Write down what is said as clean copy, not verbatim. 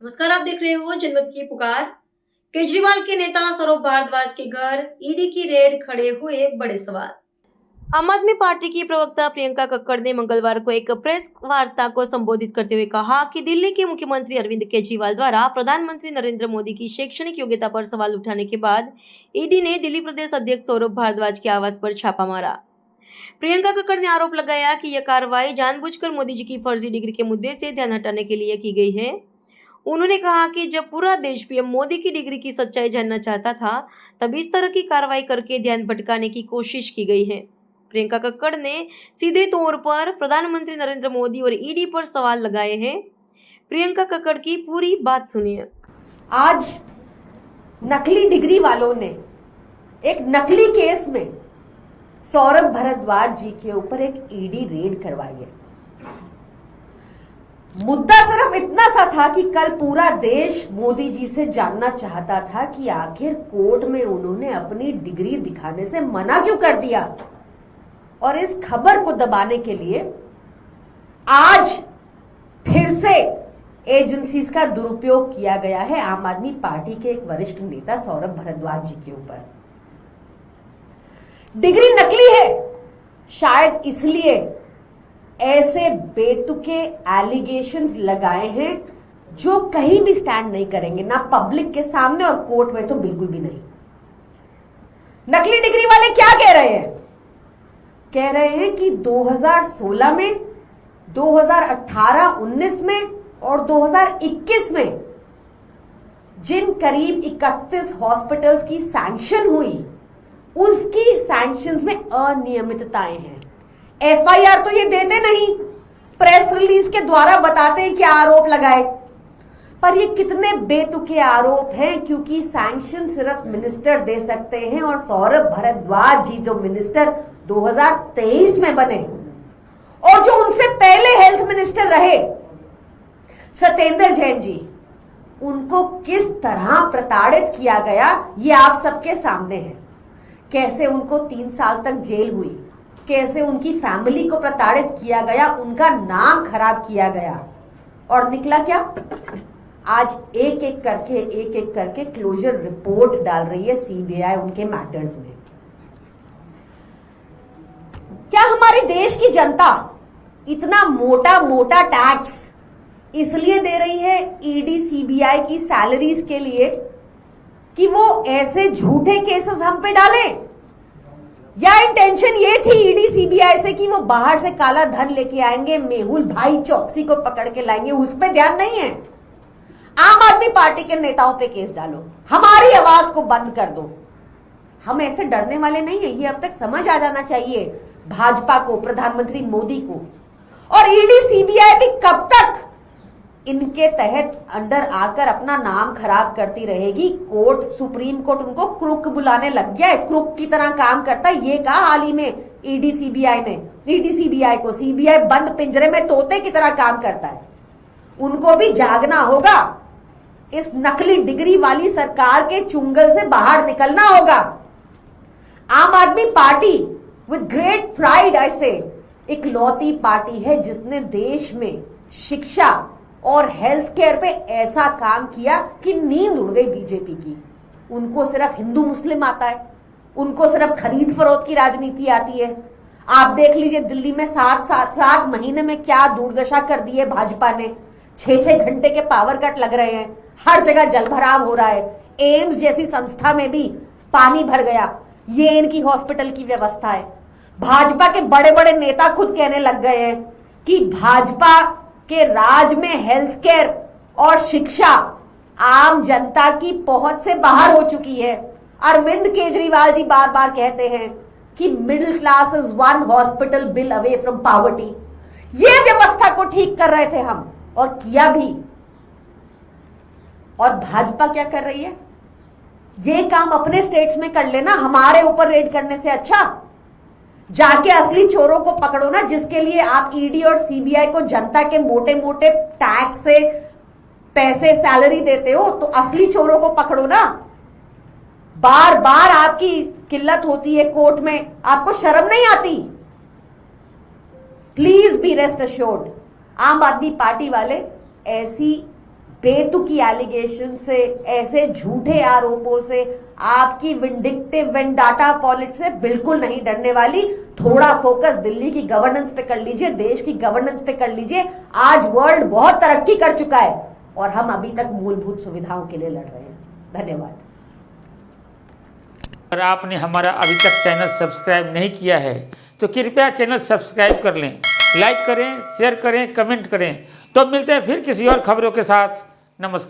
नमस्कार, आप देख रहे हो जनमत की पुकार। केजरीवाल के नेता सौरभ भारद्वाज के घर ईडी की रेड, खड़े हुए बड़े सवाल। आम आदमी पार्टी की प्रवक्ता प्रियंका कक्कड़ ने मंगलवार को एक प्रेस वार्ता को संबोधित करते हुए कहा कि दिल्ली के मुख्यमंत्री अरविंद केजरीवाल द्वारा प्रधानमंत्री नरेंद्र मोदी की शैक्षणिक योग्यता पर सवाल उठाने के बाद ईडी ने दिल्ली प्रदेश अध्यक्ष सौरभ भारद्वाज के आवास पर छापा मारा। प्रियंका कक्कड़ ने आरोप लगाया कि यह कार्रवाई जानबूझकर मोदी जी की फर्जी डिग्री के मुद्दे से ध्यान हटाने के लिए की गई है। उन्होंने कहा कि जब पूरा देश पीएम मोदी की डिग्री की सच्चाई जानना चाहता था, तब इस तरह की कार्रवाई करके ध्यान भटकाने की कोशिश की गई है। प्रियंका कक्कड़ ने सीधे तौर पर प्रधानमंत्री नरेंद्र मोदी और ईडी पर सवाल लगाए हैं। प्रियंका कक्कड़ की पूरी बात सुनिए। आज नकली डिग्री वालों ने एक नकली केस में सौरभ भारद्वाज जी के ऊपर एक ईडी रेड करवाई है। मुद्दा सिर्फ इतना सा था कि कल पूरा देश मोदी जी से जानना चाहता था कि आखिर कोर्ट में उन्होंने अपनी डिग्री दिखाने से मना क्यों कर दिया, और इस खबर को दबाने के लिए आज फिर से एजेंसीज का दुरुपयोग किया गया है आम आदमी पार्टी के एक वरिष्ठ नेता सौरभ भारद्वाज जी के ऊपर। डिग्री नकली है, शायद इसलिए ऐसे बेतुके एलिगेशंस लगाए हैं जो कहीं भी स्टैंड नहीं करेंगे, ना पब्लिक के सामने और कोर्ट में तो बिल्कुल भी नहीं। नकली डिग्री वाले क्या कह रहे हैं? कह रहे हैं कि 2016 में, 2018-19 में और 2021 में जिन करीब 31 हॉस्पिटल्स की सैंक्शन हुई, उसकी सैंक्शंस में अनियमितताएं हैं। एफआईआर तो ये देते नहीं, प्रेस रिलीज के द्वारा बताते हैं क्या आरोप लगाए, पर ये कितने बेतुके आरोप हैं, क्योंकि सैंक्शन सिर्फ मिनिस्टर दे सकते हैं। और सौरभ भारद्वाज जी जो मिनिस्टर 2023 में बने और जो उनसे पहले हेल्थ मिनिस्टर रहे सत्येंद्र जैन जी, उनको किस तरह प्रताड़ित किया गया ये आप सबके सामने है। कैसे उनको 3 साल तक जेल हुई, कैसे उनकी फैमिली को प्रताड़ित किया गया, उनका नाम खराब किया गया, और निकला क्या? आज एक एक करके क्लोजर रिपोर्ट डाल रही है सीबीआई उनके मैटर्स में। क्या हमारे देश की जनता इतना मोटा मोटा टैक्स इसलिए दे रही है ईडी सीबीआई की सैलरीज के लिए कि वो ऐसे झूठे केसेस हम पे डालें, या इंटेंशन ये थी ईडी सीबीआई से कि वो बाहर से काला धन लेके आएंगे, मेहुल भाई चौकसी को पकड़ के लाएंगे? उस पे ध्यान नहीं है। आम आदमी पार्टी के नेताओं पे केस डालो, हमारी आवाज को बंद कर दो। हम ऐसे डरने वाले नहीं है, ये अब तक समझ आ जाना चाहिए भाजपा को, प्रधानमंत्री मोदी को। और ईडी सीबीआई भी कब तक इनके तहत अंडर आकर अपना नाम खराब करती रहेगी? कोर्ट, सुप्रीम कोर्ट उनको क्रुक बुलाने लग गया है, क्रुक की तरह काम करता है। ये कहा हाल ही में ईडी सीबीआई ने, ईडी सीबीआई को, सीबीआई बंद पिंजरे में तोते की तरह काम करता है। उनको भी जागना होगा, इस नकली डिग्री वाली सरकार के चुंगल से बाहर निकलना होगा। आम आदमी पार्टी विद ग्रेट प्राइड ऐसे इकलौती पार्टी है जिसने देश में शिक्षा और हेल्थ केयर पे ऐसा काम किया कि नींद उड़ गई बीजेपी की। उनको सिर्फ हिंदू मुस्लिम आता है, उनको सिर्फ खरीद फरोख्त की राजनीति आती है। आप देख लीजिए दिल्ली में 7 महीने में क्या दुर्दशा कर दी है भाजपा ने। 6 घंटे के पावर कट लग रहे हैं, हर जगह जलभराव हो रहा है। एम्स जैसी संस्था में भी पानी भर गया, ये इनकी हॉस्पिटल की व्यवस्था है। भाजपा के बड़े बड़े नेता खुद कहने लग गए हैं कि भाजपा के राज में हेल्थ केयर और शिक्षा आम जनता की पहुंच से बाहर हो चुकी है। अरविंद केजरीवाल जी बार बार कहते हैं कि middle class is 1 hospital bill away from poverty. ये व्यवस्था को ठीक कर रहे थे हम, और किया भी। और भाजपा क्या कर रही है? ये काम अपने स्टेट्स में कर लेना, हमारे ऊपर रेड करने से अच्छा जाके असली चोरों को पकड़ो ना, जिसके लिए आप ईडी और सीबीआई को जनता के मोटे मोटे टैक्स से पैसे सैलरी देते हो, तो असली चोरों को पकड़ो ना। बार बार आपकी किल्लत होती है कोर्ट में, आपको शर्म नहीं आती? प्लीज बी रेस्ट अश्योर्ड, आम आदमी पार्टी वाले ऐसी बेतुकी एलिगेशन से, ऐसे झूठे आरोपों से, आपकी विंडिक्टिव वेंडाटा पॉलिटिक्स से बिल्कुल नहीं डरने वाली। थोड़ा फोकस दिल्ली की गवर्नेंस पे कर लीजिए, देश की गवर्नेंस पे कर लीजिए। आज वर्ल्ड बहुत तरक्की कर चुका है और हम अभी तक मूलभूत सुविधाओं के लिए लड़ रहे हैं। धन्यवाद। अगर आपने हमारा अभी तक चैनल सब्सक्राइब नहीं किया है तो कृपया चैनल सब्सक्राइब कर लें, लाइक करें, शेयर करें, कमेंट करें। तो मिलते हैं फिर किसी और खबरों के साथ। नमस्कार।